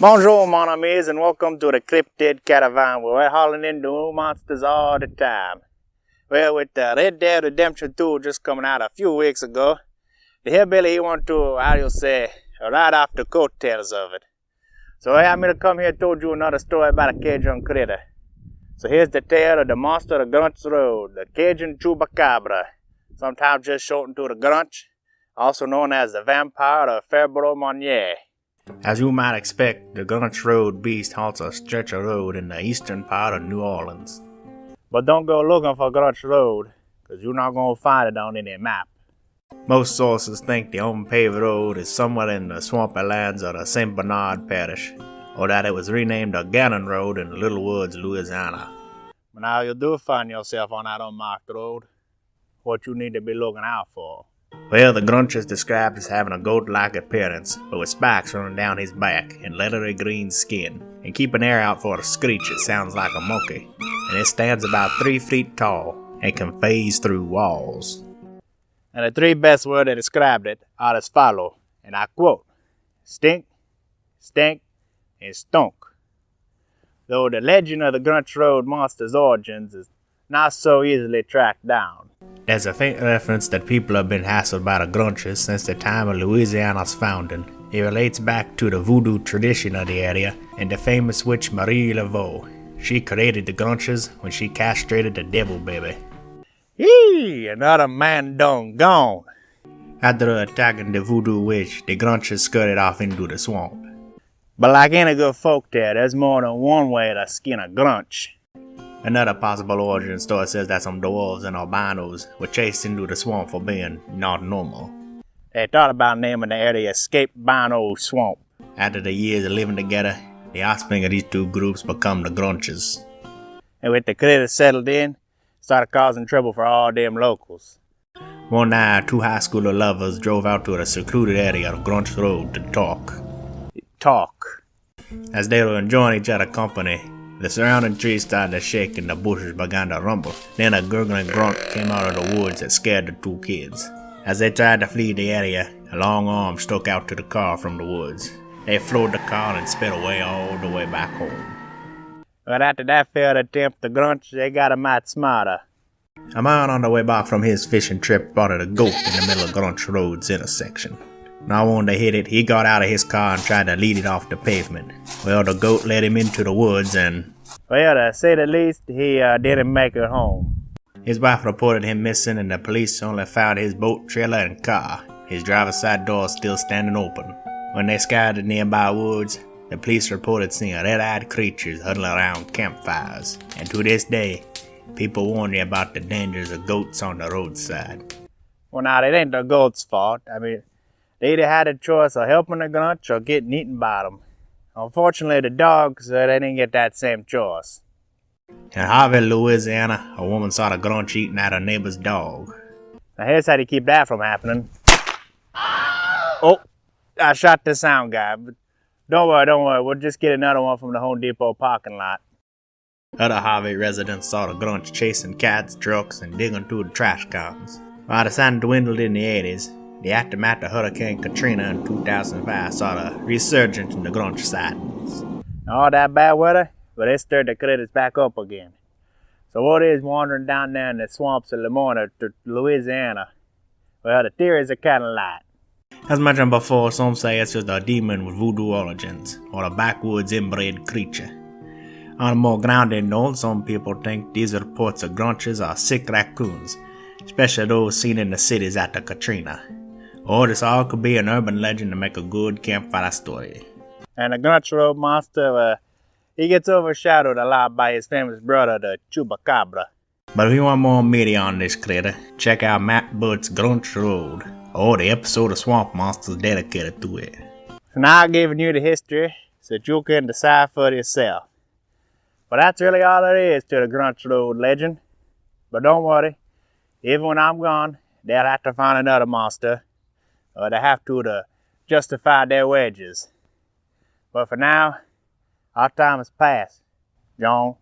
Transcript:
Bonjour, mon amis, and welcome to the Cryptid Caravan, where we're hauling in new monsters all the time. Well, with the Red Dead Redemption 2 just coming out a few weeks ago, the hillbilly he want to, how you say, ride off the coattails of it. So I'm going to come here and told you another story about a Cajun critter. So here's the tale of the monster of Grunch Rd, the Cajun Chupacabra, sometimes just shortened to the Grunch, also known as the Vampire of Febro Monnier. As you might expect, the Grunch Rd beast haunts a stretch of road in the eastern part of New Orleans. But don't go looking for Grunch Rd, because you're not going to find it on any map. Most sources think the unpaved road is somewhere in the swampy lands of the St. Bernard Parish, or that it was renamed the Gannon Road in Little Woods, Louisiana. But now you do find yourself on that unmarked road, what you need to be looking out for. Well, the Grunch is described as having a goat-like appearance, but with spikes running down his back and leathery green skin. And keep an ear out for a screech that sounds like a monkey. And it stands about 3 feet tall and can phase through walls. And the 3 best words that described it are as follow, and I quote, stink, stank, and stunk. Though the legend of the Grunch Rd monster's origins is not so easily tracked down. There's a faint reference that people have been hassled by the Grunches since the time of Louisiana's founding. It relates back to the voodoo tradition of the area and the famous witch Marie Laveau. She created the Grunches when she castrated the devil baby. Yee, another man done gone. After attacking the voodoo witch, the Grunches scurried off into the swamp. But like any good folktale, there's more than one way to skin a Grunch. Another possible origin story says that some dwarves and albinos were chased into the swamp for being not normal. They thought about naming the area Escape Bino Swamp. After the years of living together, the offspring of these 2 groups become the Grunches. And with the critters settled in, started causing trouble for all them locals. One night, 2 high schooler lovers drove out to a secluded area of Grunch Rd to talk. As they were enjoying each other's company, the surrounding trees started to shake and the bushes began to rumble. Then a gurgling grunt came out of the woods that scared the 2 kids. As they tried to flee the area, a long arm stuck out to the car from the woods. They floored the car and sped away all the way back home. But after that failed attempt, the Grunch, they got a mite smarter. A man on the way back from his fishing trip spotted a goat in the middle of Grunch Rd's intersection. Not wanting to hit it, he got out of his car and tried to lead it off the pavement. Well, the goat led him into the woods and, well, to say the least, he didn't make it home. His wife reported him missing and the police only found his boat, trailer, and car. His driver's side door still standing open. When they scoured the nearby woods, the police reported seeing red-eyed creatures huddling around campfires. And to this day, people warn you about the dangers of goats on the roadside. Well, now, it ain't the goat's fault. They either had a choice of helping the Grunch or getting eaten by them. Unfortunately, the dogs, they didn't get that same choice. In Harvey, Louisiana, a woman saw the Grunch eating at her neighbor's dog. Now here's how to keep that from happening. Oh, I shot the sound guy, but don't worry, we'll just get another one from the Home Depot parking lot. Other Harvey residents saw the Grunch chasing cats, trucks, and digging through the trash cans. While the sun dwindled in the 80s, the aftermath of Hurricane Katrina in 2005 saw the resurgence in the Grunch sightings. All that bad weather, but it stirred the critters back up again. So what is wandering down there in the swamps of Lemoyne to Louisiana? Well, the theories are kind of light. As mentioned before, some say it's just a demon with voodoo origins, or a backwoods inbred creature. On a more grounded note, some people think these reports of Grunches are sick raccoons, especially those seen in the cities after Katrina. Or this all could be an urban legend to make a good campfire story. And the Grunch Rd monster, he gets overshadowed a lot by his famous brother, the Chupacabra. But if you want more media on this critter, check out Matt Butt's Grunch Rd, or the episode of Swamp Monsters dedicated to it. So now I've given you the history, so that you can decide for yourself. But that's really all there is to the Grunch Rd legend. But don't worry, even when I'm gone, they'll have to find another monster. Or they have to justify their wages. But for now, our time has passed. John.